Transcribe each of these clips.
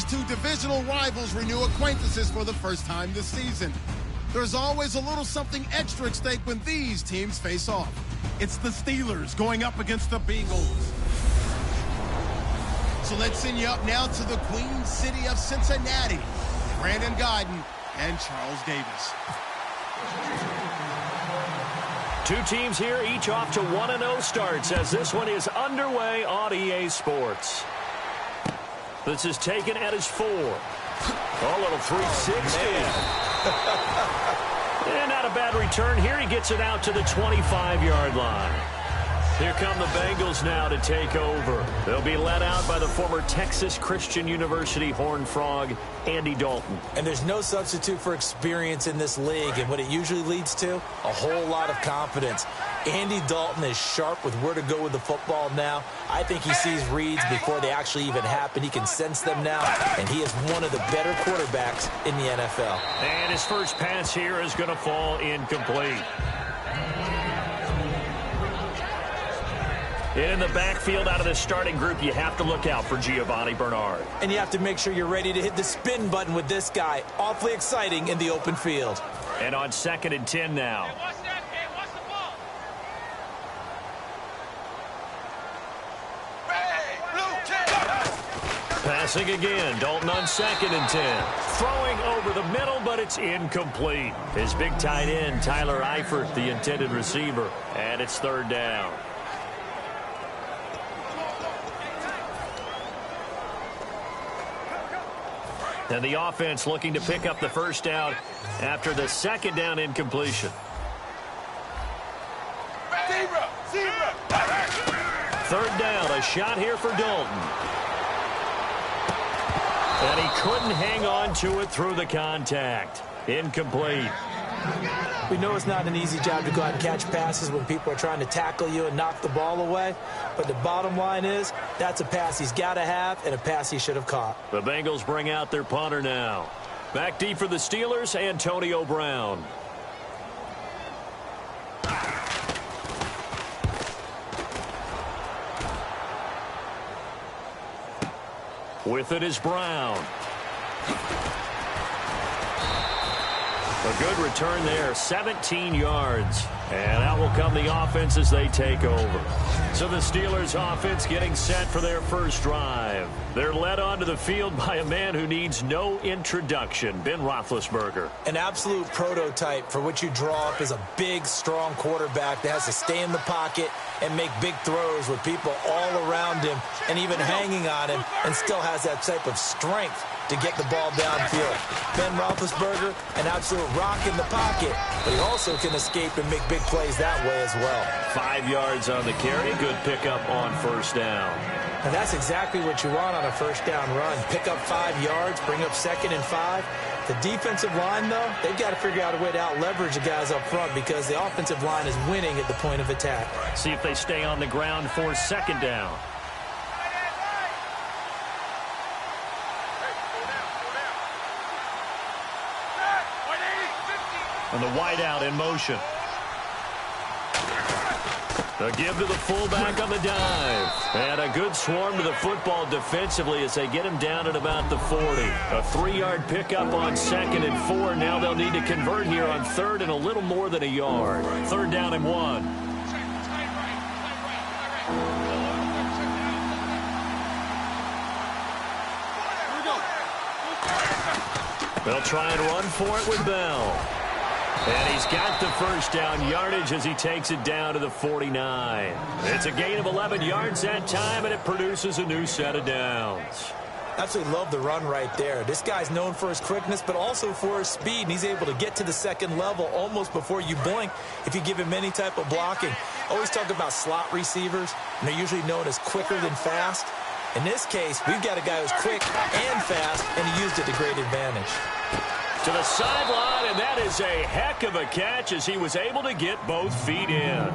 two divisional rivals renew acquaintances for the first time this season. There's always a little something extra at stake when these teams face off. It's the Steelers going up against the Bengals. So let's send you up now to the Queen City of Cincinnati. Brandon Guyton and Charles Davis. Two teams here, each off to 1-0 starts as this one is underway on EA Sports. This is taken at his 4. A little 360. And not a bad return here. He gets it out to the 25-yard line. Here come the Bengals now to take over. They'll be led out by the former Texas Christian University Horned Frog, Andy Dalton. And there's no substitute for experience in this league. And what it usually leads to, a whole lot of confidence. Andy Dalton is sharp with where to go with the football now. I think he sees reads before they actually even happen. He can sense them now. And he is one of the better quarterbacks in the NFL. And his first pass here is going to fall incomplete. In the backfield out of the starting group, you have to look out for Giovanni Bernard. And you have to make sure you're ready to hit the spin button with this guy. Awfully exciting in the open field. And on 2nd and 10 now. Hey, watch that, kid. Watch the ball. Passing again. Dalton on 2nd and 10. Throwing over the middle, but it's incomplete. His big tight end, Tyler Eifert, the intended receiver. And it's 3rd down. And the offense looking to pick up the first down after the 2nd down incompletion. 3rd down, a shot here for Dalton. And he couldn't hang on to it through the contact. Incomplete. We know it's not an easy job to go out and catch passes when people are trying to tackle you and knock the ball away. But the bottom line is, that's a pass he's got to have and a pass he should have caught. The Bengals bring out their punter now. Back deep for the Steelers, Antonio Brown. With it is Brown. A good return there, 17 yards. And out will come the offense as they take over. So the Steelers offense getting set for their first drive. They're led onto the field by a man who needs no introduction, Ben Roethlisberger. An absolute prototype for what you draw up as a big, strong quarterback that has to stay in the pocket and make big throws with people all around him and even hanging on him, and still has that type of strength to get the ball downfield. Ben Roethlisberger, an absolute rock in the pocket, but he also can escape and make big plays that way as well. 5 yards on the carry. Good pickup on first down. And that's exactly what you want on a first down run. Pick up 5 yards, bring up 2nd and 5. The defensive line, though, they've got to figure out a way to out-leverage the guys up front because the offensive line is winning at the point of attack. See if they stay on the ground for 2nd down. And the wideout in motion. The give to the fullback on the dive. And a good swarm to the football defensively as they get him down at about the 40. A 3-yard pickup on 2nd and 4. Now they'll need to convert here on 3rd and a little more than a yard. 3rd down and 1. They'll try and run for it with Bell. And he's got the first down yardage as he takes it down to the 49. It's a gain of 11 yards that time, and it produces a new set of downs. Absolutely love the run right there. This guy's known for his quickness, but also for his speed, and he's able to get to the 2nd level almost before you blink if you give him any type of blocking. Always talk about slot receivers, and they're usually known as quicker than fast. In this case, we've got a guy who's quick and fast, and he used it to great advantage. To the sideline, and that is a heck of a catch as he was able to get both feet in.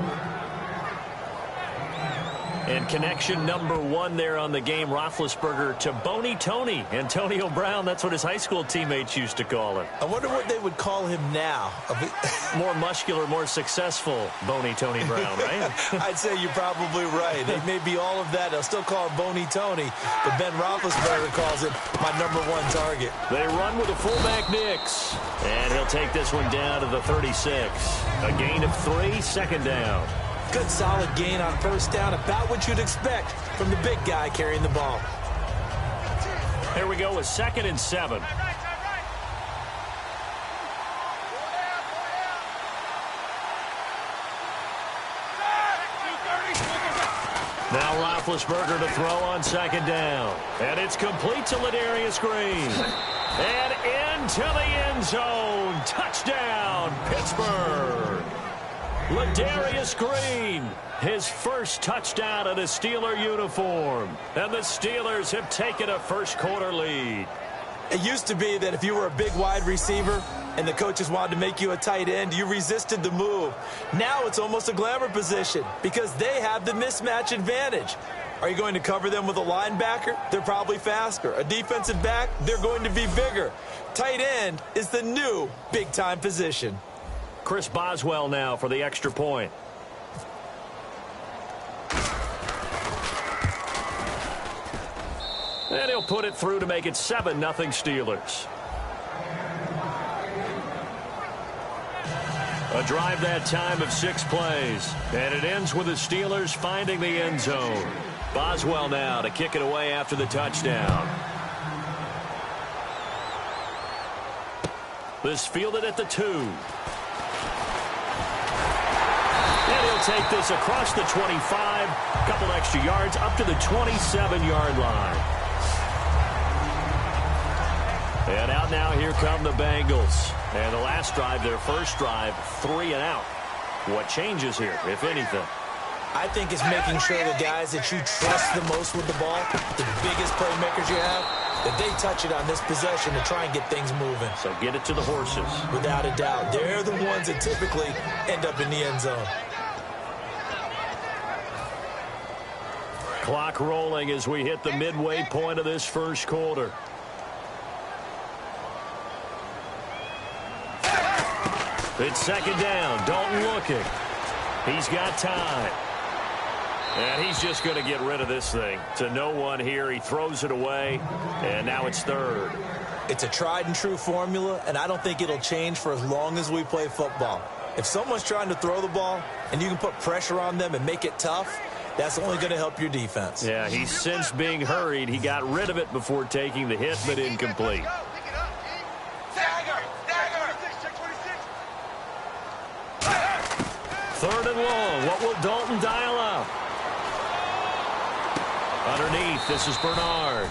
And connection number 1 there on the game, Roethlisberger to Boney Tony. Antonio Brown, that's what his high school teammates used to call him. I wonder what they would call him now. More muscular, more successful Boney Tony Brown, right? I'd say you're probably right. They may be all of that. They'll still call him Boney Tony, but Ben Roethlisberger calls him my number 1 target. They run with a fullback Nix, and he'll take this one down to the 36. A gain of 3, second down. Good solid gain on first down, about what you'd expect from the big guy carrying the ball. Here we go with 2nd and 7. Now Roethlisberger to throw on 2nd down. And it's complete to Ladarius Green. And into the end zone. Touchdown, Pittsburgh. Ladarius Green, his first touchdown in a Steeler uniform. And the Steelers have taken a first-quarter lead. It used to be that if you were a big wide receiver and the coaches wanted to make you a tight end, you resisted the move. Now it's almost a glamour position because they have the mismatch advantage. Are you going to cover them with a linebacker? They're probably faster. A defensive back? They're going to be bigger. Tight end is the new big-time position. Chris Boswell now for the extra point. And he'll put it through to make it 7-0 Steelers. A drive that time of 6 plays. And it ends with the Steelers finding the end zone. Boswell now to kick it away after the touchdown. This fielded at the 2. And he'll take this across the 25, a couple extra yards up to the 27-yard line. And out now, here come the Bengals. And the last drive, their first drive, 3 and out. What changes here, if anything? I think it's making sure the guys that you trust the most with the ball, the biggest playmakers you have, that they touch it on this possession to try and get things moving. So get it to the horses. Without a doubt. They're the ones that typically end up in the end zone. Clock rolling as we hit the midway point of this first quarter. It's 2nd down. Dalton looking. He's got time. And he's just going to get rid of this thing. To no one here. He throws it away. And now it's 3rd. It's a tried and true formula, and I don't think it'll change for as long as we play football. If someone's trying to throw the ball and you can put pressure on them and make it tough, that's only going to help your defense. Yeah, he's since being hurried. He got rid of it before taking the hit, but incomplete. 3rd and long. What will Dalton dial up? Underneath, this is Bernard.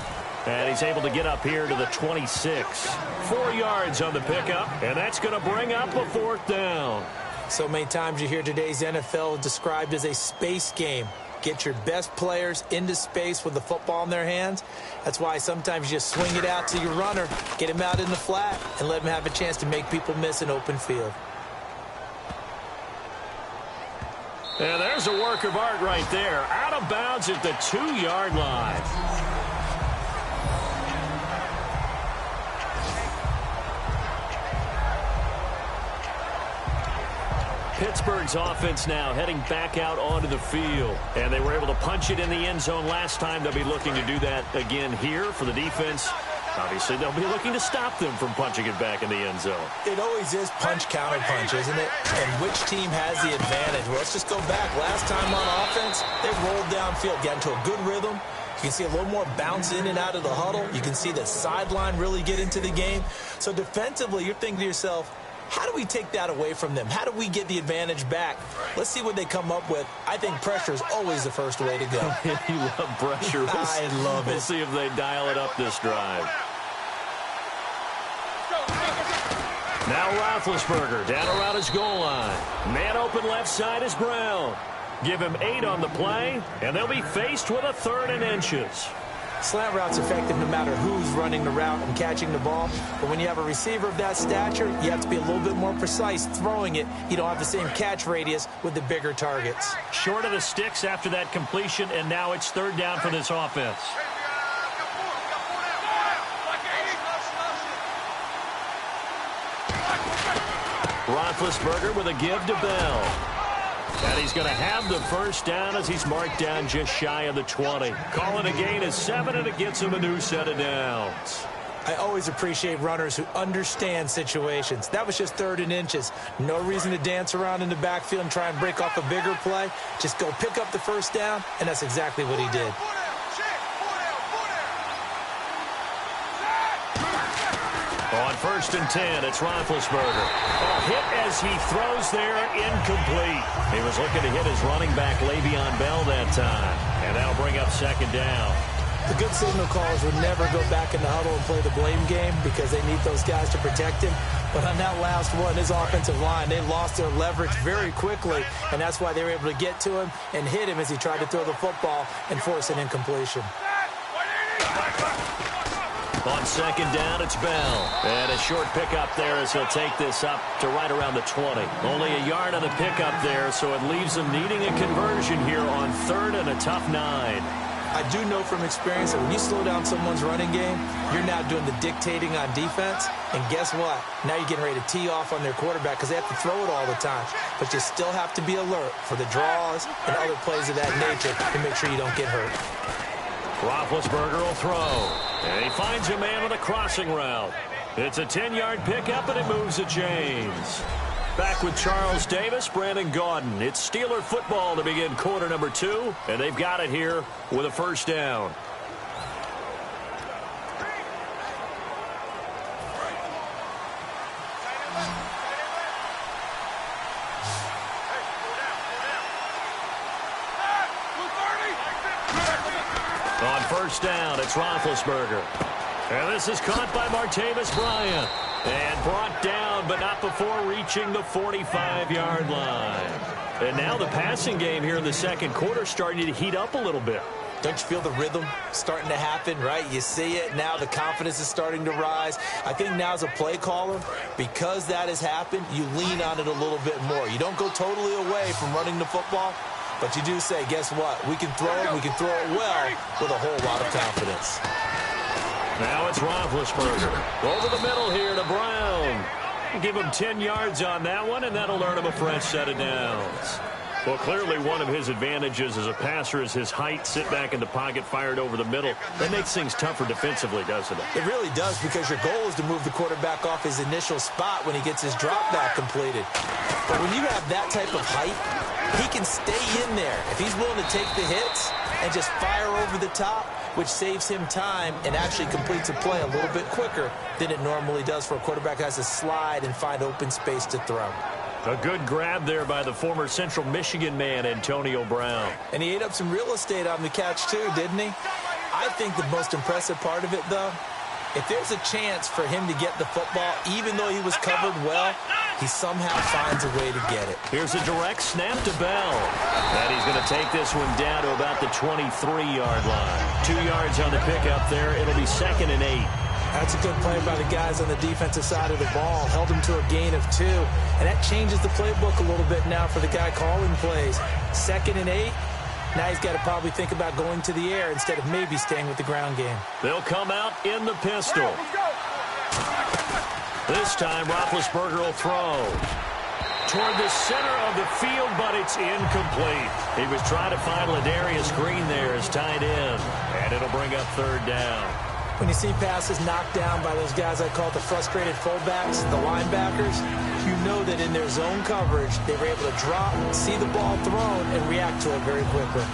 And he's able to get up here to the 26. 4 yards on the pickup, and that's going to bring up a 4th down. So many times you hear today's NFL described as a space game. Get your best players into space with the football in their hands. That's why sometimes you just swing it out to your runner, get him out in the flat, and let him have a chance to make people miss an open field. And there's a work of art right there. Out of bounds at the 2-yard line. Pittsburgh's offense now heading back out onto the field. And they were able to punch it in the end zone last time. They'll be looking to do that again here for the defense. Obviously, they'll be looking to stop them from punching it back in the end zone. It always is punch-counter-punch, isn't it? And which team has the advantage? Well, let's just go back. Last time on offense, they rolled downfield, got into a good rhythm. You can see a little more bounce in and out of the huddle. You can see the sideline really get into the game. So defensively, you're thinking to yourself, how do we take that away from them? How do we get the advantage back? Let's see what they come up with. I think pressure is always the first way to go. You love pressure. I love it. We'll see if they dial it up this drive. Now Roethlisberger down around his goal line. Man open left side is Brown. Give him 8 on the play, and they'll be faced with a 3rd and inches. Slant route's effective no matter who's running the route and catching the ball. But when you have a receiver of that stature, you have to be a little bit more precise throwing it. You don't have the same catch radius with the bigger targets. Short of the sticks after that completion, and now it's third down for this offense. Roethlisberger with a give to Bell. And he's going to have the first down as he's marked down just shy of the 20. Calling a gain of 7, and it gets him a new set of downs. I always appreciate runners who understand situations. That was just 3rd and inches. No reason to dance around in the backfield and try and break off a bigger play. Just go pick up the first down, and that's exactly what he did. On 1st and 10, it's Roethlisberger. A hit as he throws there, incomplete. He was looking to hit his running back, Le'Veon Bell, that time. And that'll bring up 2nd down. The good signal callers would never go back in the huddle and play the blame game because they need those guys to protect him. But on that last one, his offensive line, they lost their leverage very quickly, and that's why they were able to get to him and hit him as he tried to throw the football and force an incompletion. On 2nd down, it's Bell. And a short pickup there as he'll take this up to right around the 20. Only a yard on the pickup there, so it leaves them needing a conversion here on 3rd and a tough 9. I do know from experience that when you slow down someone's running game, you're now doing the dictating on defense. And guess what? Now you're getting ready to tee off on their quarterback because they have to throw it all the time. But you still have to be alert for the draws and other plays of that nature to make sure you don't get hurt. Roethlisberger will throw. And he finds a man with a crossing route. It's a 10-yard pickup, and it moves the chains. Back with Charles Davis, Brandon Gaudin. It's Steeler football to begin quarter number 2, and they've got it here with a first down. On 1st down, it's Roethlisberger. And this is caught by Martavis Bryant. And brought down, but not before reaching the 45-yard line. And now the passing game here in the second quarter starting to heat up a little bit. Don't you feel the rhythm starting to happen, right? You see it. Now the confidence is starting to rise. I think now as a play caller, because that has happened, you lean on it a little bit more. You don't go totally away from running the football, but you do say, guess what? We can throw it. We can throw it well with a whole lot of confidence. Now it's Roethlisberger. Over the middle here to Brown. Give him 10 yards on that one, and that'll earn him a fresh set of downs. Well, clearly one of his advantages as a passer is his height. Sit back in the pocket, fired over the middle. That makes things tougher defensively, doesn't it? It really does, because your goal is to move the quarterback off his initial spot when he gets his drop back completed. But when you have that type of height, he can stay in there. If he's willing to take the hits and just fire over the top, which saves him time and actually completes a play a little bit quicker than it normally does for a quarterback who has to slide and find open space to throw. A good grab there by the former Central Michigan man, Antonio Brown. And he ate up some real estate on the catch too, didn't he? I think the most impressive part of it, though, if there's a chance for him to get the football, even though he was covered well, he somehow finds a way to get it. Here's a direct snap to Bell. And he's going to take this one down to about the 23-yard line. 2 yards on the pickup there. It'll be 2nd and 8. That's a good play by the guys on the defensive side of the ball. Held him to a gain of 2. And that changes the playbook a little bit now for the guy calling plays. 2nd and 8. Now he's got to probably think about going to the air instead of maybe staying with the ground game. They'll come out in the pistol. This time, Roethlisberger will throw toward the center of the field, but it's incomplete. He was trying to find Ladarius Green there as tight end, and it'll bring up 3rd down. When you see passes knocked down by those guys I call the frustrated fullbacks, the linebackers, you know that in their zone coverage, they were able to drop, see the ball thrown, and react to it very quickly.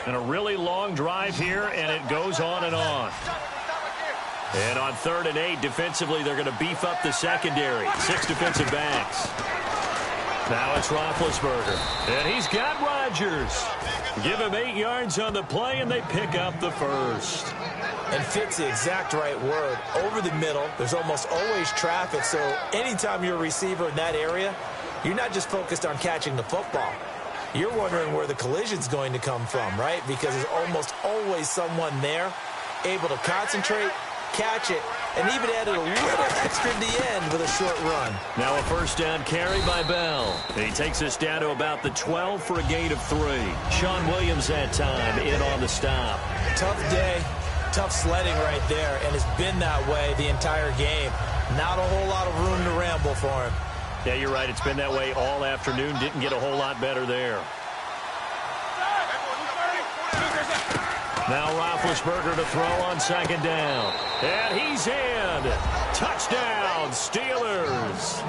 And a really long drive here, and it goes on and on. And on 3rd and 8, defensively, they're going to beef up the secondary. 6 defensive backs. Now it's Roethlisberger. And he's got Rodgers. Give him 8 yards on the play, and they pick up the first. And fit's the exact right word. Over the middle, there's almost always traffic, so anytime you're a receiver in that area, you're not just focused on catching the football. You're wondering where the collision's going to come from, right? Because there's almost always someone there able to concentrate, catch it, and even added a little extra at the end with a short run. Now a first down carry by Bell. He takes us down to about the 12 for a gain of 3. Sean Williams that time in on the stop. Tough day, tough sledding right there, and it's been that way the entire game. Not a whole lot of room to ramble for him. Yeah, you're right. It's been that way all afternoon. Didn't get a whole lot better there. Now Roethlisberger to throw on second down. And he's in. Touchdown, Steelers.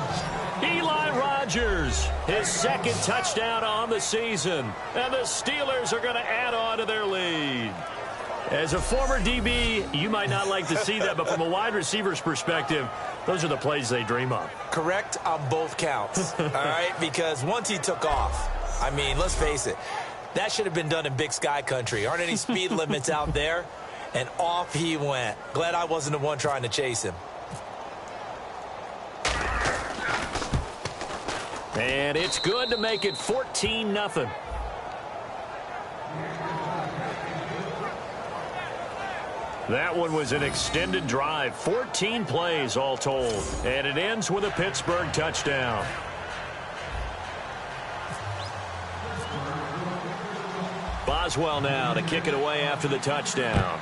Eli Rogers, his second touchdown on the season. And the Steelers are going to add on to their lead. As a former DB, you might not like to see that, but from a wide receiver's perspective, those are the plays they dream of. Correct on both counts, all right? Because once he took off, I mean, let's face it, that should have been done in Big Sky country. Aren't any speed limits out there? And off he went. Glad I wasn't the one trying to chase him. And it's good to make it 14-0. That one was an extended drive, 14 plays all told, and it ends with a Pittsburgh touchdown. Boswell now to kick it away after the touchdown.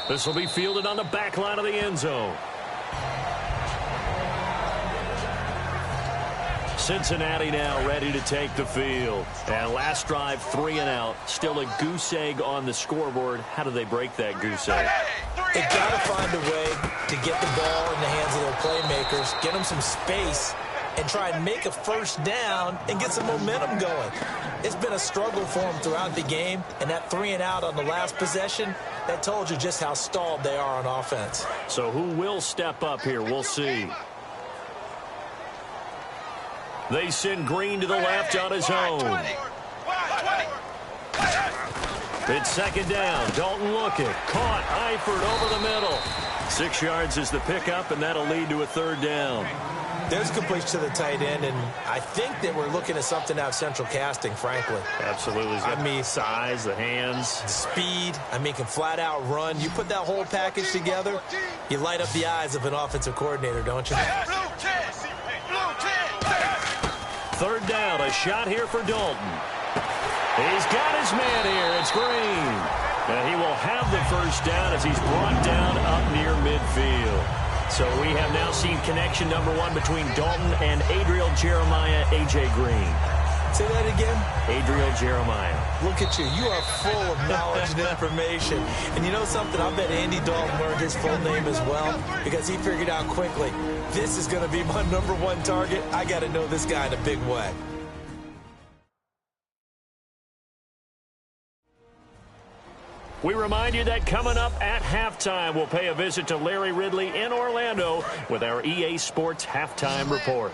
This will be fielded on the back line of the end zone. Cincinnati now ready to take the field. And last drive, 3 and out. Still a goose egg on the scoreboard. How do they break that goose egg? They got to find a way to get the ball in the hands of their playmakers, get them some space, and try and make a first down and get some momentum going. It's been a struggle for them throughout the game, and that 3 and out on the last possession, that told you just how stalled they are on offense. So who will step up here? We'll see. They send Green to the left on his own. It's second down. Dalton looking. Caught. Eifert over the middle. 6 yards is the pickup, and that'll lead to a third down. There's completion to the tight end, and I think that we're looking at something out of central casting, frankly. Absolutely. I mean, size, the hands. Speed. I mean, can flat out run. You put that whole package together, you light up the eyes of an offensive coordinator, don't you? Third down, a shot here for Dalton. He's got his man here. It's Green. And he will have the first down as he's brought down up near midfield. So we have now seen connection number 1 between Dalton and Adriel Jeremiah, A.J. Green. Say that again? Adriel Jeremiah. Look at you. You are full of knowledge and information. And you know something? I bet Andy Dalton learned his full name as well because he figured out quickly, this is going to be my number 1 target. I got to know this guy in a big way. We remind you that coming up at halftime, we'll pay a visit to Larry Ridley in Orlando with our EA Sports Halftime Report.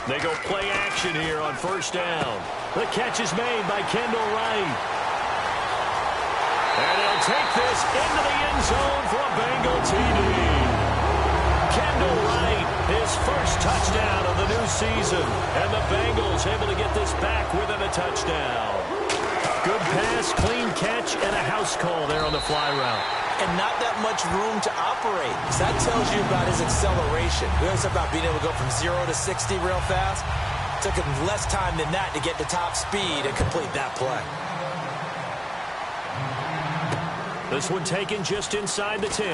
They go play action here on first down. The catch is made by Kendall Wright. And he'll take this into the end zone for a Bengal TD. Kendall Wright, his first touchdown of the new season. And the Bengals able to get this back within a touchdown. Good pass, clean catch, and a house call there on the fly route. And not that much room to operate. So that tells you about his acceleration. We always talk about being able to go from 0 to 60 real fast. It took him less time than that to get to top speed and complete that play. This one taken just inside the 10.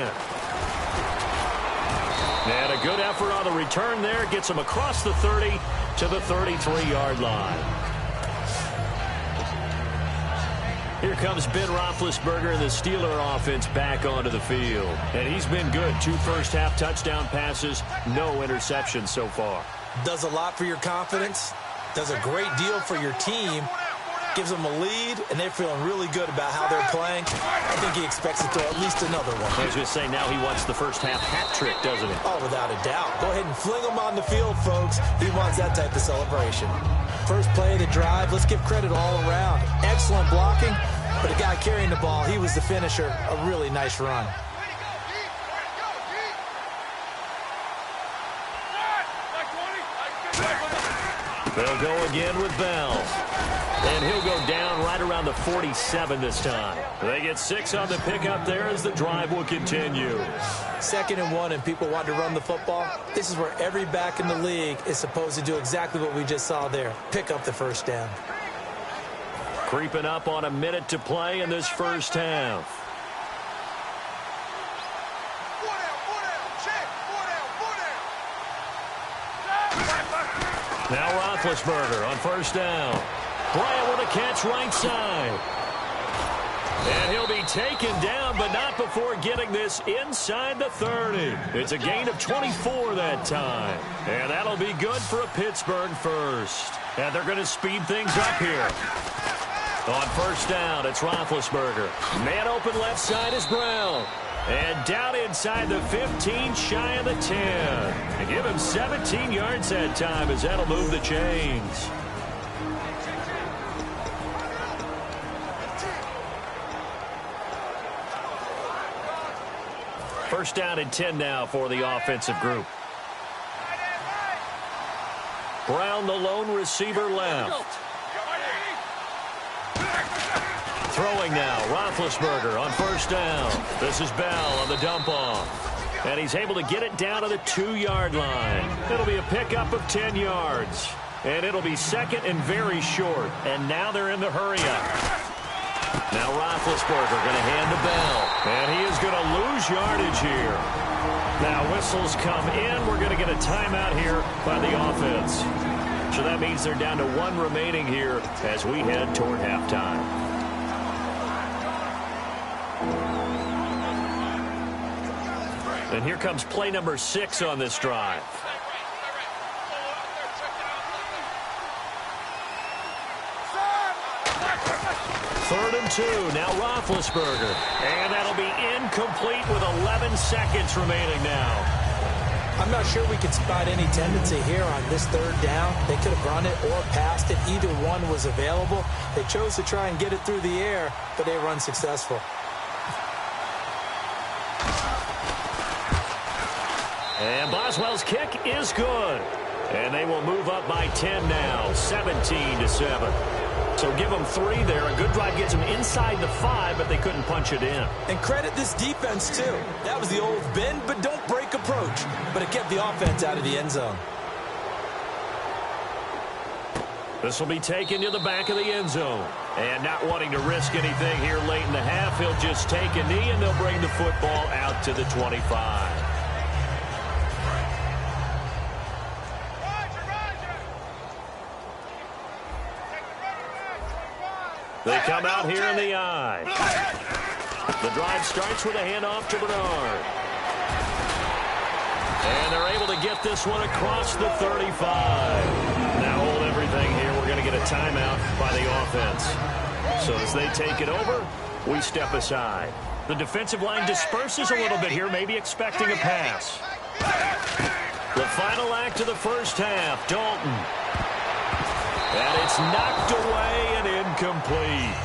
And a good effort on the return there. Gets him across the 30 to the 33-yard line. Here comes Ben Roethlisberger and the Steeler offense back onto the field. And he's been good. 2 first-half touchdown passes, no interceptions so far. Does a lot for your confidence. Does a great deal for your team. gives them a lead, and they're feeling really good about how they're playing. I think he expects to throw at least another one. I was going to say, now he wants the first half hat trick, doesn't he? Oh, without a doubt. Go ahead and fling him on the field, folks. He wants that type of celebration. First play of the drive, let's give credit all around. Excellent blocking, but the guy carrying the ball, he was the finisher. A really nice run. They'll go again with Bell. And he'll go down right around the 47 this time. They get 6 on the pickup there as the drive will continue. 2nd and 1, and people want to run the football. This is where every back in the league is supposed to do exactly what we just saw there. Pick up the first down. Creeping up on a minute to play in this first half. Now Roethlisberger on first down. Bryant with a catch right side. And he'll be taken down, but not before getting this inside the 30. It's a gain of 24 that time. And that'll be good for a Pittsburgh first. And they're going to speed things up here. On first down, it's Roethlisberger. Man open left side is Brown. And down inside the 15, shy of the 10. And give him 17 yards that time as that'll move the chains. First down and 10 now for the offensive group. Brown, the lone receiver left. Throwing now, Roethlisberger on first down. This is Bell on the dump off. And he's able to get it down to the 2-yard line. It'll be a pickup of 10 yards. And it'll be 2nd and very short. And now they're in the hurry-up. Now Roethlisberger going to hand to Bell. And he is going to lose yardage here. Now whistles come in. We're going to get a timeout here by the offense. So that means they're down to 1 remaining here as we head toward halftime. And here comes play number 6 on this drive. Third and 2. Now Roethlisberger. And that'll be incomplete with 11 seconds remaining now. I'm not sure we can spot any tendency here on this 3rd down. They could have run it or passed it. Either one was available. They chose to try and get it through the air, but they were unsuccessful. And Boswell's kick is good. And they will move up by 10 now, 17-7. So give them 3 there. A good drive gets them inside the 5, but they couldn't punch it in. And credit this defense, too. That was the old bend but don't break approach. But it kept the offense out of the end zone. This will be taken to the back of the end zone. And not wanting to risk anything here late in the half, he'll just take a knee, and they'll bring the football out to the 25. They come out here in the eye. The drive starts with a handoff to Bernard. And they're able to get this one across the 35. Now hold everything here. We're going to get a timeout by the offense. So as they take it over, we step aside. The defensive line disperses a little bit here, maybe expecting a pass. The final act of the first half, Dalton. And it's knocked away and incomplete.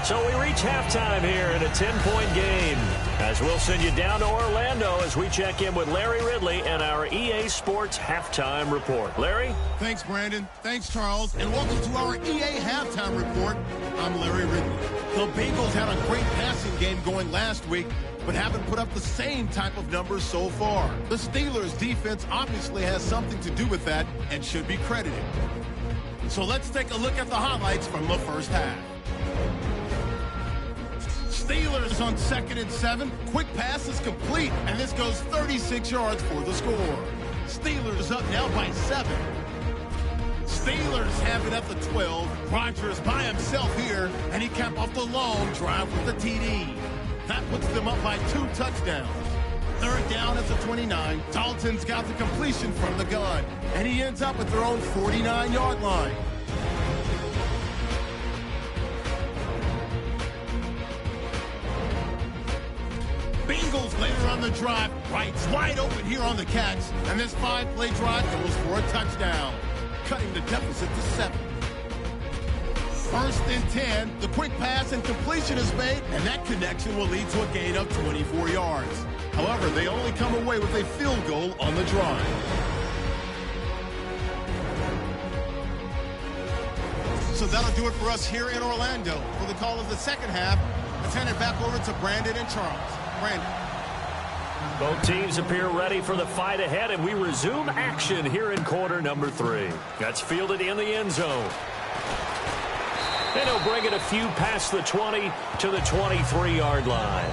So we reach halftime here in a 10-point game. As we'll send you down to Orlando as we check in with Larry Ridley and our EA Sports Halftime Report. Larry? Thanks, Brandon. Thanks, Charles. And welcome to our EA Halftime Report. I'm Larry Ridley. The Bengals had a great passing game going last week, but haven't put up the same type of numbers so far. The Steelers' defense obviously has something to do with that and should be credited. So let's take a look at the highlights from the first half. Steelers on 2nd and 7. Quick pass is complete, and this goes 36 yards for the score. Steelers up now by 7. Steelers have it at the 12. Rodgers by himself here, and he capped off the long drive with the TD. That puts them up by 2 touchdowns. 3rd down at the 29. Dalton's got the completion from the gun, and he ends up at their own 49-yard line. on the drive. Wright's wide open here on the catch. And this 5-play drive goes for a touchdown, cutting the deficit to 7. First and 10, the quick pass and completion is made, and that connection will lead to a gain of 24 yards. However, they only come away with a field goal on the drive. So that'll do it for us here in Orlando. For the call of the second half, let's hand it back over to Brandon and Charles. Brandon. Both teams appear ready for the fight ahead, and we resume action here in quarter number 3. That's fielded in the end zone. And he'll bring it a few past the 20 to the 23-yard line.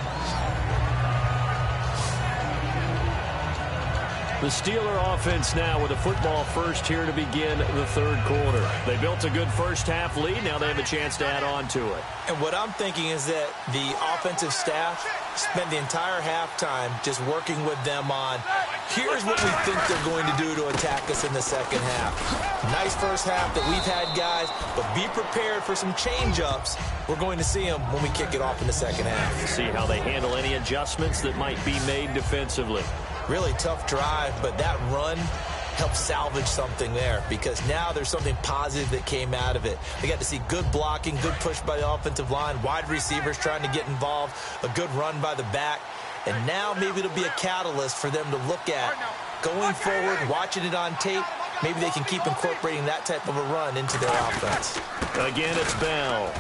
The Steeler offense now with a football first here to begin the third quarter. They built a good first-half lead. Now they have a chance to add on to it. And what I'm thinking is that the offensive staff spent the entire halftime just working with them on, here's what we think they're going to do to attack us in the second half. Nice first half that we've had, guys, but be prepared for some change-ups. We're going to see them when we kick it off in the second half. See how they handle any adjustments that might be made defensively. Really tough drive, but that run helped salvage something there because now there's something positive that came out of it. They got to see good blocking, good push by the offensive line, wide receivers trying to get involved, a good run by the back, and now maybe it'll be a catalyst for them to look at going forward, watching it on tape. Maybe they can keep incorporating that type of a run into their offense. Again, it's Bell.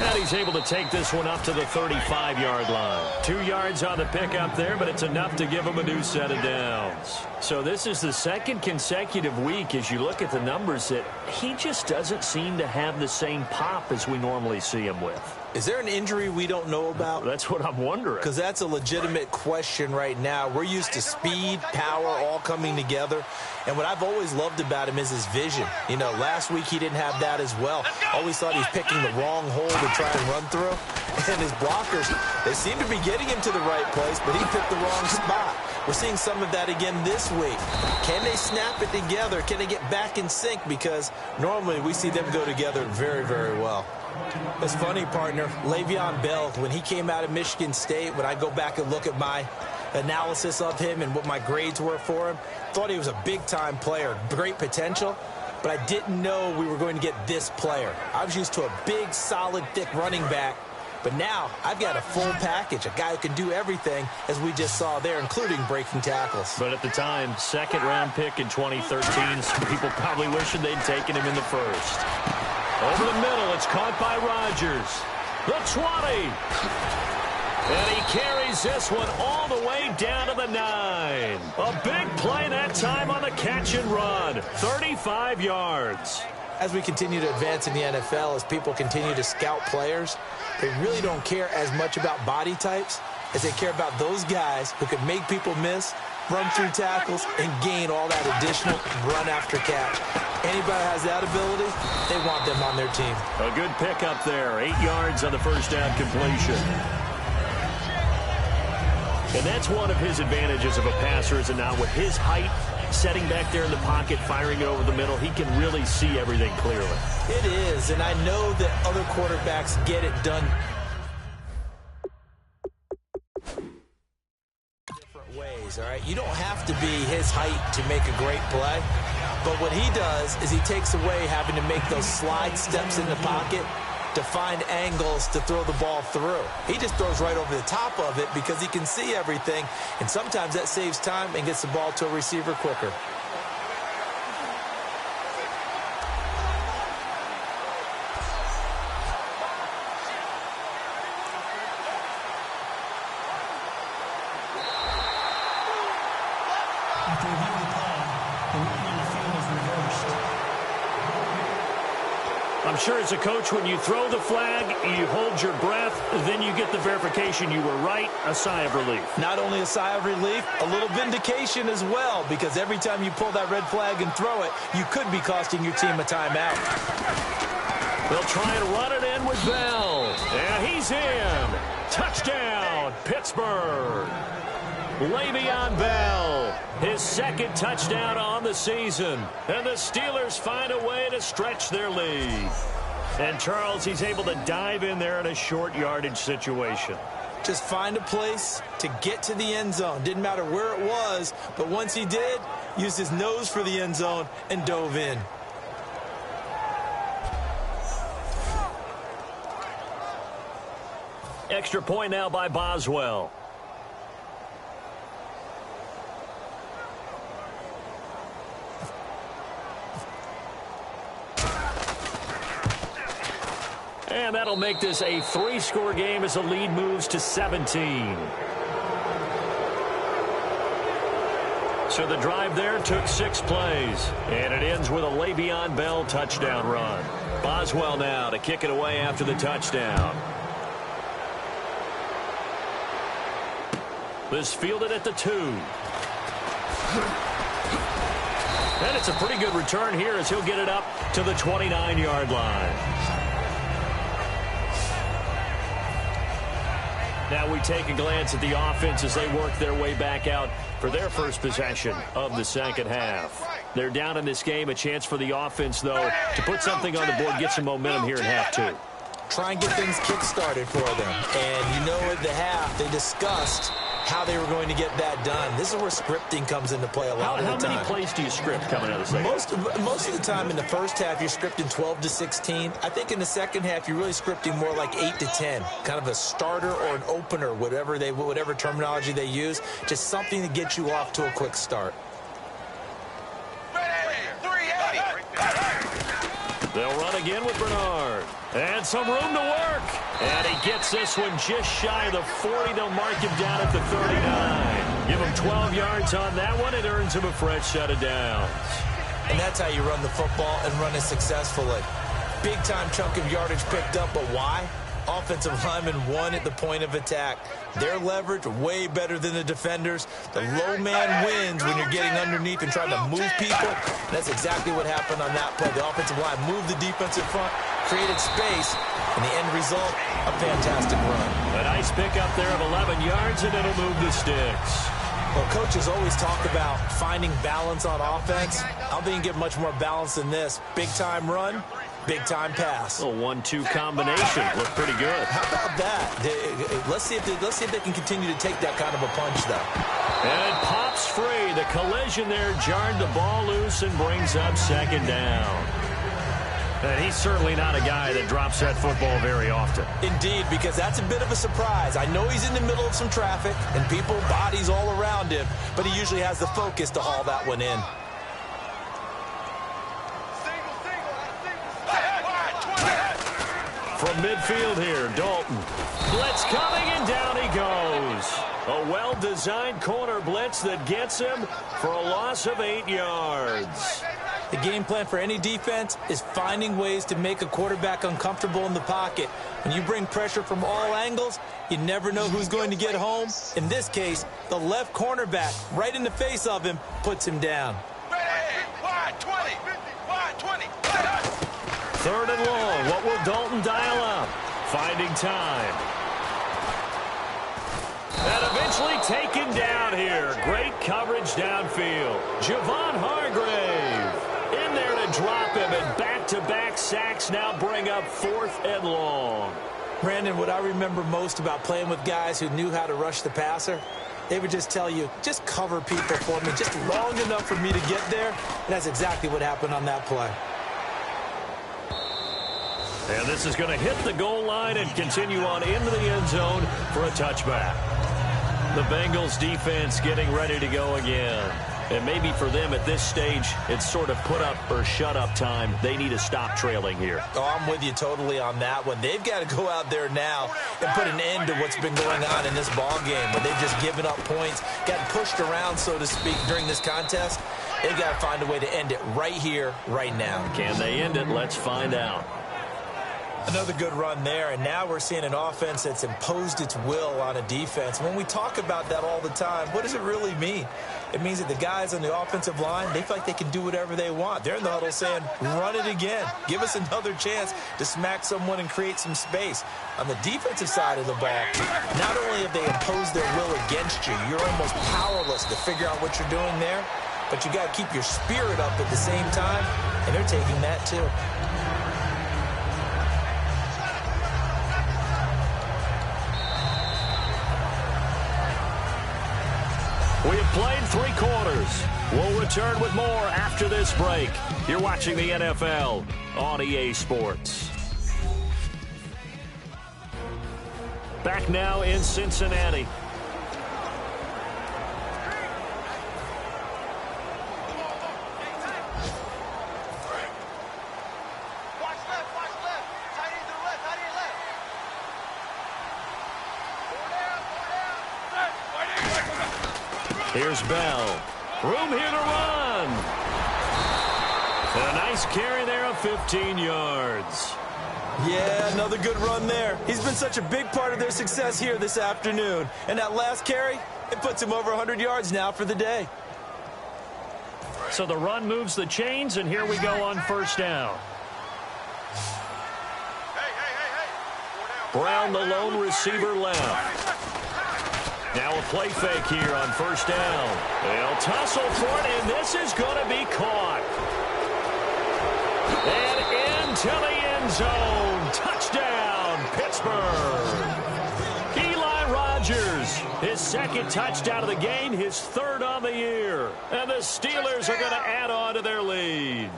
And he's able to take this one up to the 35-yard line. 2 yards on the pickup there, but it's enough to give him a new set of downs. So this is the second consecutive week, as you look at the numbers, that he just doesn't seem to have the same pop as we normally see him with. Is there an injury we don't know about? That's what I'm wondering. Because that's a legitimate question right now. We're used to speed, power, all coming together. And what I've always loved about him is his vision. You know, last week he didn't have that as well. Always thought he was picking the wrong hole to try and run through. And his blockers, they seem to be getting him to the right place, but he picked the wrong spot. We're seeing some of that again this week. Can they snap it together? Can they get back in sync? Because normally we see them go together very, very well. It's funny, partner. Le'Veon Bell, when he came out of Michigan State, when I go back and look at my analysis of him and what my grades were for him, thought he was a big-time player, great potential, but I didn't know we were going to get this player. I was used to a big, solid, thick running back, but now I've got a full package, a guy who can do everything, as we just saw there, including breaking tackles. But at the time, second-round pick in 2013, some people probably wishing they'd taken him in the first. Over the middle, it's caught by Rodgers. The 20. And he carries this one all the way down to the 9. A big play that time on the catch and run. 35 yards. As we continue to advance in the NFL, as people continue to scout players, they really don't care as much about body types as they care about those guys who can make people miss, run through tackles, and gain all that additional run after catch. Anybody has that ability, they want them on their team. A good pickup there. 8 yards on the first down completion. And that's one of his advantages of a passer, is it not? With his height, setting back there in the pocket, firing it over the middle, he can really see everything clearly. It is, and I know that other quarterbacks get it done different ways, all right? You don't have to be his height to make a great play, but what he does is he takes away having to make those slide steps in the pocket to find angles to throw the ball through. He just throws right over the top of it because he can see everything, and sometimes that saves time and gets the ball to a receiver quicker. After reviewing the play, the ruling on the field is reversed. I'm sure as a coach, when you throw the flag, you hold your breath, then you get the verification you were right, a sigh of relief. Not only a sigh of relief, a little vindication as well, because every time you pull that red flag and throw it, you could be costing your team a timeout. They'll try and run it in with Bell. And he's in. Touchdown, Pittsburgh. Le'Veon Bell, his second touchdown on the season. And the Steelers find a way to stretch their lead. And Charles, he's able to dive in there in a short yardage situation. just find a place to get to the end zone. Didn't matter where it was, but once he did, used his nose for the end zone and dove in. Extra point now by Boswell. And that'll make this a 3-score game as the lead moves to 17. So the drive there took 6 plays, and it ends with a Le'Veon Bell touchdown run. Boswell now to kick it away after the touchdown. This fielded at the 2. And it's a pretty good return here as he'll get it up to the 29-yard line. Now we take a glance at the offense as they work their way back out for their first possession of the second half. They're down in this game. A chance for the offense, though, to put something on the board, get some momentum here in half 2. Try and get things kick-started for them. And you know at the half, they discussed how they were going to get that done. This is where scripting comes into play a lot of the time. How many plays do you script coming out of the second? Most of the time in the first half, you're scripting 12 to 16. I think in the second half, you're really scripting more like 8 to 10. Kind of a starter or an opener, whatever terminology they use. Just something to get you off to a quick start. They'll run again with Bernard. And some room to work. And he gets this one just shy of the 40. They'll mark him down at the 39. Give him 12 yards on that one. It earns him a fresh set of downs. And that's how you run the football and run it successfully. Big-time chunk of yardage picked up, but why? Offensive linemen won at the point of attack. Their leverage way better than the defenders. The low man wins when you're getting underneath and trying to move people. That's exactly what happened on that play. The offensive line moved the defensive front, created space, and the end result, a fantastic run. A nice pickup there of 11 yards, and it'll move the sticks. Well, coaches always talk about finding balance on offense. I don't think you can get much more balance than this. Big-time run, big-time pass. A 1-2 combination. Looked pretty good. How about that? Let's see if they can continue to take that kind of a punch, though. And it pops free. The collision there jarred the ball loose and brings up second down. And he's certainly not a guy that drops that football very often. Indeed, because that's a bit of a surprise. I know he's in the middle of some traffic and people, bodies all around him, but he usually has the focus to haul that one in. From midfield here, Dalton. Blitz coming, and down he goes. A well-designed corner blitz that gets him for a loss of 8 yards. The game plan for any defense is finding ways to make a quarterback uncomfortable in the pocket. When you bring pressure from all angles, you never know who's going to get home. In this case, the left cornerback, right in the face of him, puts him down. Wide 20. Wide 20. 3rd and long. What will Dalton dial up? Finding time. And eventually taken down here. Great coverage downfield. Javon Hargrave in there to drop him, and back-to-back sacks now bring up 4th and long. Brandon, what I remember most about playing with guys who knew how to rush the passer, they would just tell you, just cover people for me, just long enough for me to get there. And that's exactly what happened on that play. And this is going to hit the goal line and continue on into the end zone for a touchback. The Bengals defense getting ready to go again. And maybe for them at this stage, it's sort of put up or shut up time. They need to stop trailing here. Oh, I'm with you totally on that one. They've got to go out there now and put an end to what's been going on in this ball game where they've just given up points, gotten pushed around, so to speak, during this contest. They've got to find a way to end it right here, right now. Can they end it? Let's find out. Another good run there, and now we're seeing an offense that's imposed its will on a defense. When we talk about that all the time, what does it really mean? It means that the guys on the offensive line, they feel like they can do whatever they want. They're in the huddle saying, run it again. Give us another chance to smack someone and create some space. On the defensive side of the ball, not only have they imposed their will against you, you're almost powerless to figure out what you're doing there, but you got to keep your spirit up at the same time, and they're taking that too. We have played 3 quarters. We'll return with more after this break. You're watching the NFL on EA Sports. Back now in Cincinnati. Here's Bell. Room here to run. A nice carry there of 15 yards. Yeah, another good run there. He's been such a big part of their success here this afternoon. And that last carry, it puts him over 100 yards now for the day. So the run moves the chains, and here we go on first down. Brown, the lone receiver, left. Now a play fake here on first down. They'll tussle for it, and this is going to be caught. And into the end zone. Touchdown, Pittsburgh. Eli Rogers, his second touchdown of the game, his third on the year. And the Steelers are going to add on to their lead.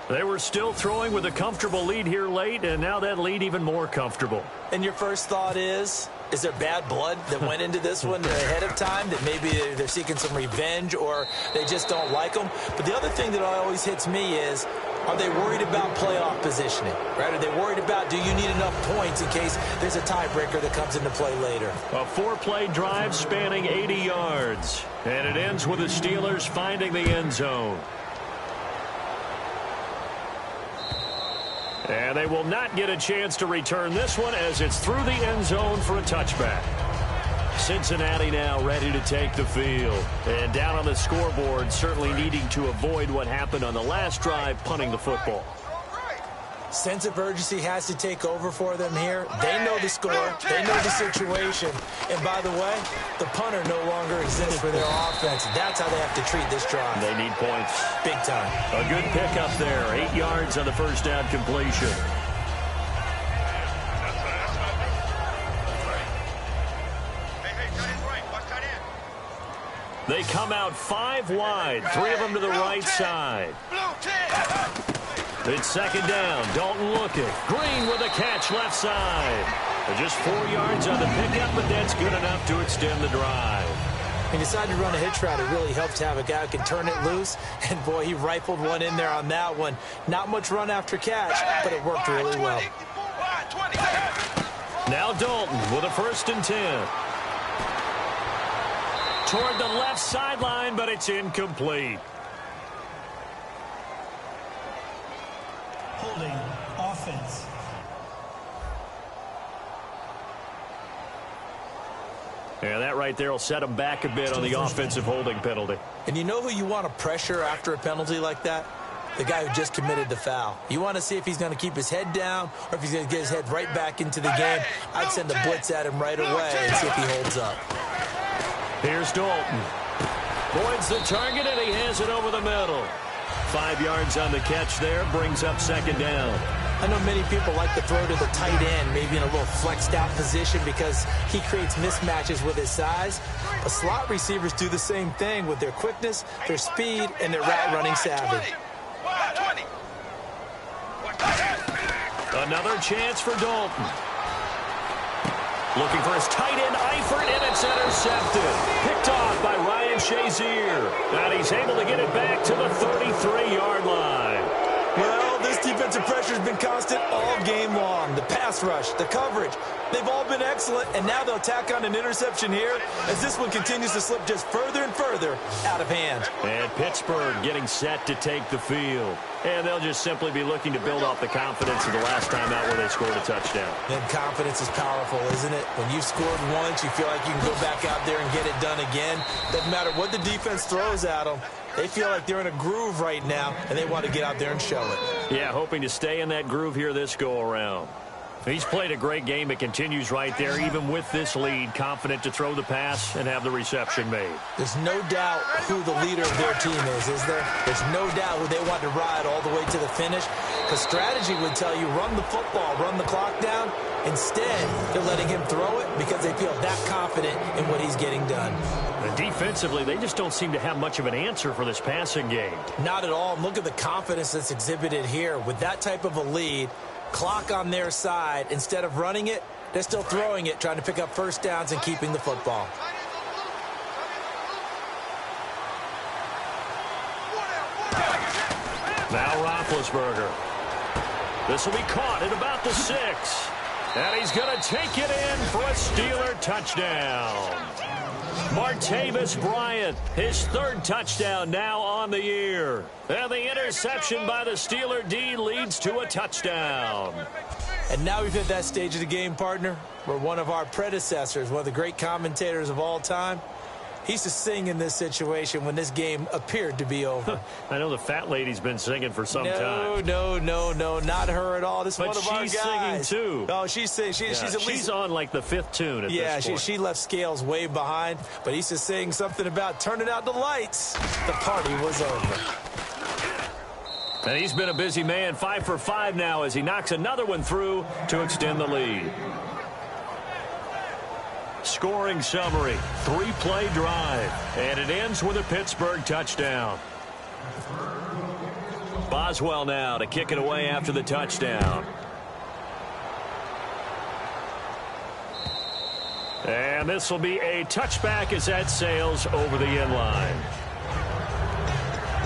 They were still throwing with a comfortable lead here late, and now that lead even more comfortable. And your first thought is there bad blood that went into this one ahead of time, that maybe they're seeking some revenge or they just don't like them? But the other thing that always hits me is, are they worried about playoff positioning? Right? Are they worried about, do you need enough points in case there's a tiebreaker that comes into play later? A 4-play drive spanning 80 yards. And it ends with the Steelers finding the end zone. And they will not get a chance to return this one as it's through the end zone for a touchback. Cincinnati now ready to take the field. And down on the scoreboard, certainly needing to avoid what happened on the last drive, punting the football. Sense of urgency has to take over for them here. They know the score. They know the situation. And by the way, the punter no longer exists for their offense. That's how they have to treat this drive. They need points. Big time. A good pickup there. 8 yards on the first down completion. They come out 5 wide. 3 of them to the right side. It's second down. Dalton looking. Green with a catch left side. Just 4 yards on the pickup, but that's good enough to extend the drive. He decided to run a hitch route. It really helps to have a guy who can turn it loose. And, boy, he rifled one in there on that one. Not much run after catch, but it worked really well. Now Dalton with a 1st and 10. Toward the left sideline, but it's incomplete. Holding offense. Yeah, that right there will set them back a bit on the offensive holding penalty. And you know who you want to pressure after a penalty like that? The guy who just committed the foul. You want to see if he's going to keep his head down or if he's going to get his head right back into the game. I'd send a blitz at him right away and see if he holds up. Here's Dalton. Boyd's the target, and he has it over the middle. 5 yards on the catch there, brings up second down. I know many people like to throw to the tight end, maybe in a little flexed out position because he creates mismatches with his size. But slot receivers do the same thing with their quickness, their speed, and their route running savvy. Another chance for Dalton. Looking for his tight end, Eifert, and it's intercepted. Picked off by Ryan Shazier. And he's able to get it back to the 33-yard line. Well, this defensive pressure has been constant all game long. The pass rush, the coverage, they've all been excellent, and now they'll tack on an interception here as this one continues to slip just further and further out of hand. And Pittsburgh getting set to take the field. And they'll just simply be looking to build off the confidence of the last time out where they scored a touchdown. And confidence is powerful, isn't it? When you've scored once, you feel like you can go back out there and get it done again. Doesn't matter what the defense throws at them. They feel like they're in a groove right now, and they want to get out there and show it. Yeah, hoping to stay in that groove here this go-around. He's played a great game. It continues right there, even with this lead, confident to throw the pass and have the reception made. There's no doubt who the leader of their team is there? There's no doubt who they want to ride all the way to the finish, because strategy would tell you run the football, run the clock down, Instead, they're letting him throw it because they feel that confident in what he's getting done. And defensively, they just don't seem to have much of an answer for this passing game. Not at all. Look at the confidence that's exhibited here. With that type of a lead, clock on their side, instead of running it, they're still throwing it, trying to pick up first downs and keeping the football. Now Roethlisberger. This will be caught at about the 6. And he's going to take it in for a Steeler touchdown. Martavis Bryant, his 3rd touchdown now on the year. And the interception by the Steeler D leads to a touchdown. And now we've hit that stage of the game, partner, where one of our predecessors, one of the great commentators of all time, he used to sing in this situation when this game appeared to be over. I know the fat lady's been singing for some time. No, not her at all. This is one of our guys. But she's singing too. Oh, she's singing. She's at least... She's on like the 5th tune at this point. She left Scales way behind, but he used to sing something about turning out the lights. The party was over. And he's been a busy man, 5 for 5 now as he knocks another one through to extend the lead. Scoring summary, 3-play drive, and it ends with a Pittsburgh touchdown. Boswell now to kick it away after the touchdown. And this will be a touchback as that sails over the end line.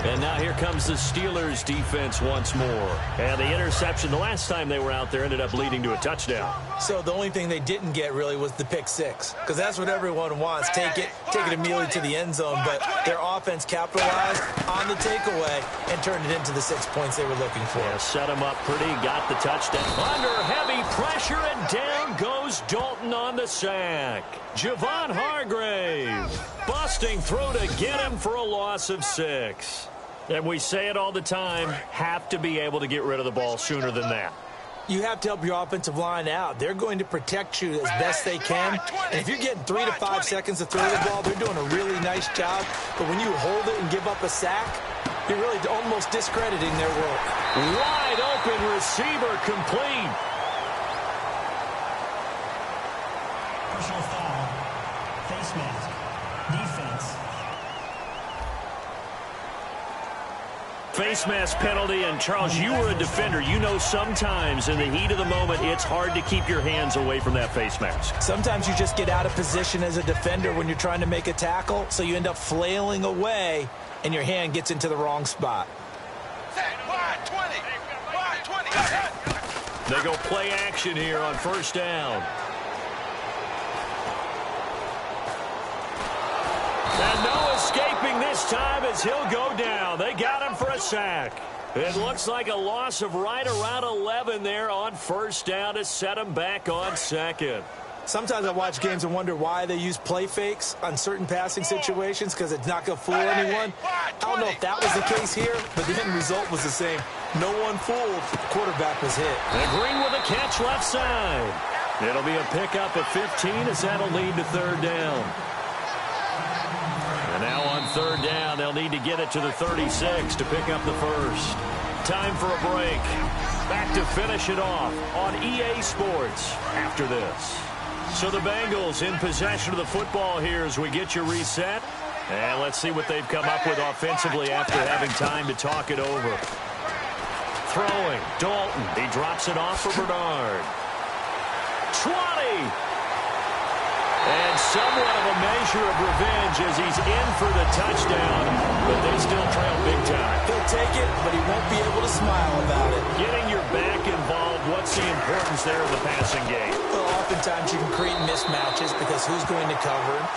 And now here comes the Steelers defense once more. And the interception the last time they were out there ended up leading to a touchdown. So the only thing they didn't get really was the pick 6. Because that's what everyone wants. Take it immediately to the end zone. But their offense capitalized on the takeaway and turned it into the 6 points they were looking for. Yeah, set them up pretty, got the touchdown. Under heavy pressure and down goes Dalton on the sack. Javon Hargrave busting through to get him for a loss of 6. And we say it all the time, have to be able to get rid of the ball sooner than that. You have to help your offensive line out. They're going to protect you as best they can. And if you're getting 3 to 5 seconds to throw the ball, they're doing a really nice job. But when you hold it and give up a sack, you're really almost discrediting their work. Wide open receiver complete. Personal foul. Face mask. Defense. Face mask penalty, and Charles, you were a defender. You know sometimes in the heat of the moment, it's hard to keep your hands away from that face mask. Sometimes you just get out of position as a defender when you're trying to make a tackle, so you end up flailing away, and your hand gets into the wrong spot. Wide 20. Wide 20. They go play action here on first down. And no escaping this time as he'll go down. They got him for a sack. It looks like a loss of right around 11 there on first down to set him back on second. Sometimes I watch games and wonder why they use play fakes on certain passing situations because it's not going to fool anyone. I don't know if that was the case here, but the end result was the same. No one fooled. The quarterback was hit. And Green with a catch left side. It'll be a pickup of 15 as that'll lead to third down. And now on third down, they'll need to get it to the 36 to pick up the first. Time for a break. Back to finish it off on EA Sports after this. So the Bengals in possession of the football here as we get you reset. And let's see what they've come up with offensively after having time to talk it over. Throwing, Dalton. He drops it off for Bernard. 20. And somewhat of a measure of revenge as he's in for the touchdown, but they still trail big time. He'll take it, but he won't be able to smile about it. Getting your back involved, what's the importance there in the passing game? Well, oftentimes you can create mismatches because who's going to cover him,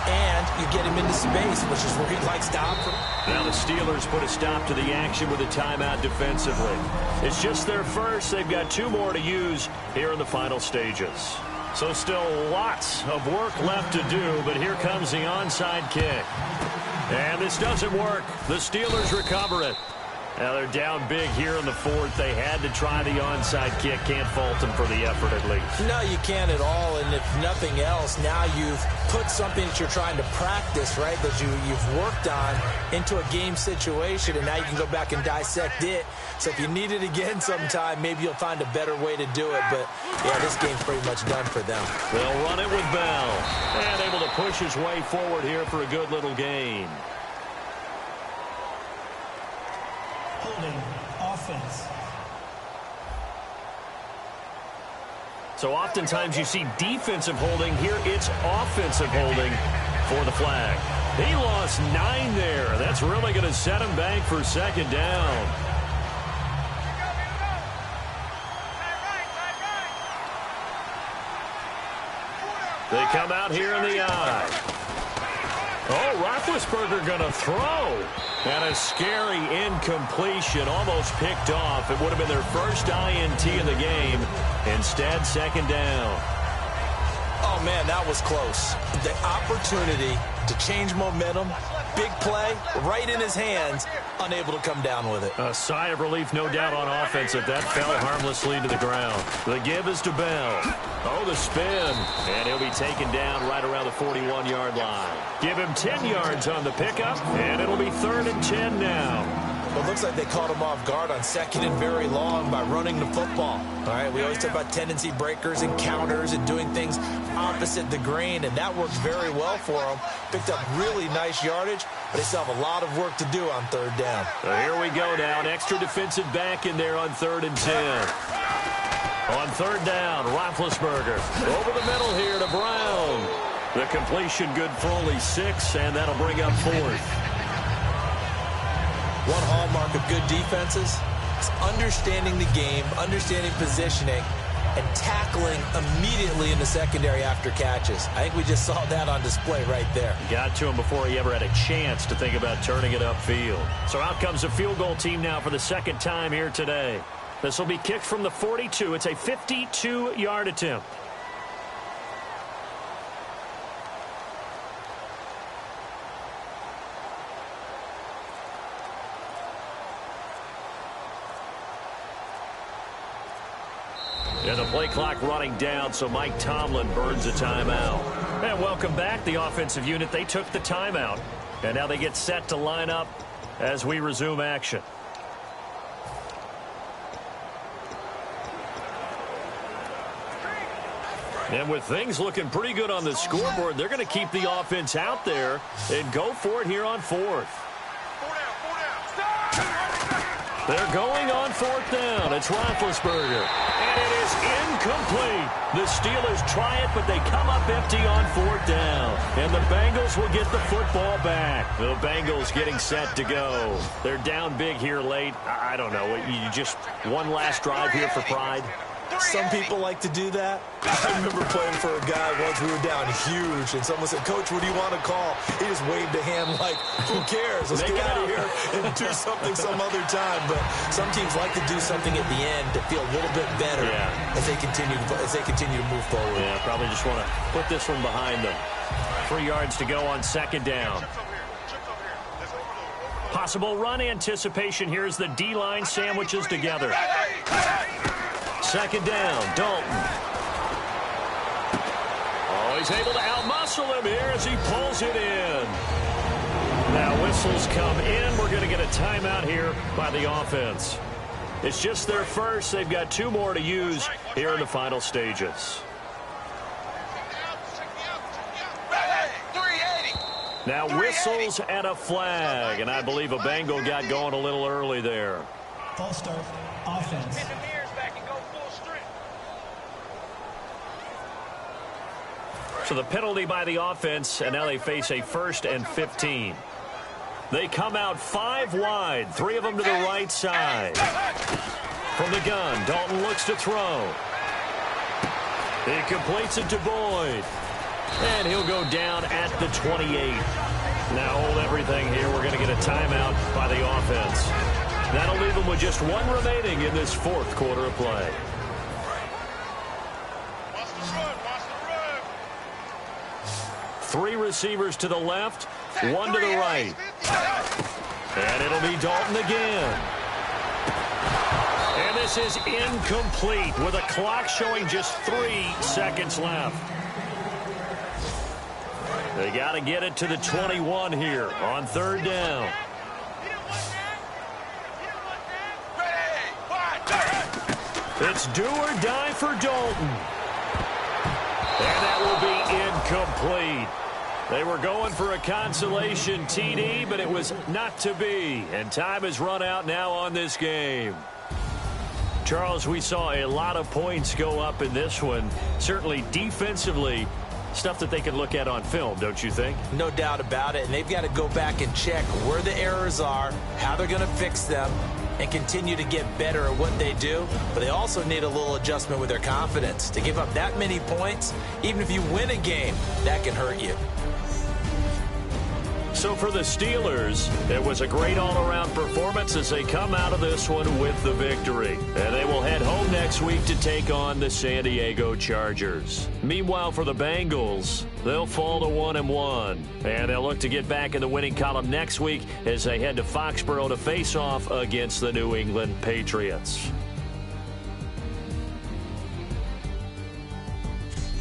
and you get him into space, which is where he likes to operate. Now the Steelers put a stop to the action with a timeout defensively. It's just their first. They've got 2 more to use here in the final stages. So still lots of work left to do, but here comes the onside kick. And this doesn't work. The Steelers recover it. Now they're down big here in the fourth. They had to try the onside kick. Can't fault them for the effort at least. No, you can't at all. And if nothing else, now you've put something that you're trying to practice, right, that you've worked on into a game situation, and now you can go back and dissect it. So if you need it again sometime, maybe you'll find a better way to do it. But, yeah, this game's pretty much done for them. They'll run it with Bell. And able to push his way forward here for a good little gain. Holding offense. So oftentimes you see defensive holding. Here it's offensive holding for the flag. He lost 9 there. That's really going to set him back for second down. They come out here in the eye. Oh, Roethlisberger going to throw. And a scary incompletion, almost picked off. It would have been their first INT in the game. Instead, second down. Oh, man, that was close. The opportunity to change momentum, big play, right in his hands, unable to come down with it. A sigh of relief, no doubt, on offense if that fell harmlessly to the ground. The give is to Bell. Oh, the spin. And he'll be taken down right around the 41-yard line. Give him 10 yards on the pickup, and it'll be 3rd and 10 now. It looks like they caught him off guard on 2nd and very long by running the football. All right, we always talk about tendency breakers and counters and doing things opposite the grain, and that worked very well for them. Picked up really nice yardage, but they still have a lot of work to do on 3rd down. So here we go now. An extra defensive back in there on 3rd and 10. On 3rd down, Roethlisberger. Over the middle here to Brown. The completion good for only 6, and that'll bring up 4th. One hallmark of good defenses is understanding the game, understanding positioning, and tackling immediately in the secondary after catches. I think we just saw that on display right there. Got to him before he ever had a chance to think about turning it upfield. So out comes a field goal team now for the second time here today. This will be kicked from the 42. It's a 52-yard attempt. And the play clock running down, so Mike Tomlin burns a timeout. And welcome back, the offensive unit. They took the timeout, and now they get set to line up as we resume action. And with things looking pretty good on the scoreboard, they're going to keep the offense out there and go for it here on 4th. They're going on 4th down. It's Roethlisberger. And it is incomplete. The Steelers try it, but they come up empty on 4th down. And the Bengals will get the football back. The Bengals getting set to go. They're down big here late. I don't know. You just one last drive here for pride. Some people like to do that. I remember playing for a guy once. We were down huge, and someone said, "Coach, what do you want to call?" He just waved a hand like, "Who cares? Let's get out of here and do something some other time." But some teams like to do something at the end to feel a little bit better as they continue to move forward. Yeah, probably just want to put this one behind them. 3 yards to go on 2nd down. Possible run anticipation. Here's the D-line sandwiches together. 2nd down, Dalton. Oh, he's able to outmuscle him here as he pulls it in. Now whistles come in. We're going to get a timeout here by the offense. It's just their first. They've got 2 more to use here in the final stages. Now whistles and a flag, and I believe a Bengal got going a little early there. False start, offense. So the penalty by the offense, and now they face a 1st and 15. They come out 5 wide, 3 of them to the right side. From the gun, Dalton looks to throw. He completes it to Boyd. And he'll go down at the 28. Now hold everything here. We're going to get a timeout by the offense. That'll leave them with just 1 remaining in this 4th quarter of play. Three receivers to the left, 1 to the right. And it'll be Dalton again. this is incomplete with a clock showing just 3 seconds left. They got to get it to the 21 here on 3rd down. It's do or die for Dalton. And that will be incomplete. They were going for a consolation TD, but it was not to be. And time has run out now on this game. Charles, we saw a lot of points go up in this one. Certainly defensively, stuff that they can look at on film, don't you think? No doubt about it. And they've got to go back and check where the errors are, how they're going to fix them, and continue to get better at what they do. But they also need a little adjustment with their confidence. To give up that many points, even if you win a game, that can hurt you. So for the Steelers, it was a great all-around performance as they come out of this one with the victory. And they will head home next week to take on the San Diego Chargers. Meanwhile, for the Bengals, they'll fall to 1-1. And they'll look to get back in the winning column next week as they head to Foxborough to face off against the New England Patriots.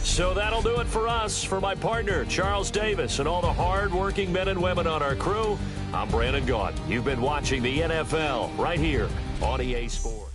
So that'll do it for us. For my partner, Charles Davis, and all the hard-working men and women on our crew, I'm Brandon Gaudin. You've been watching the NFL right here on EA Sports.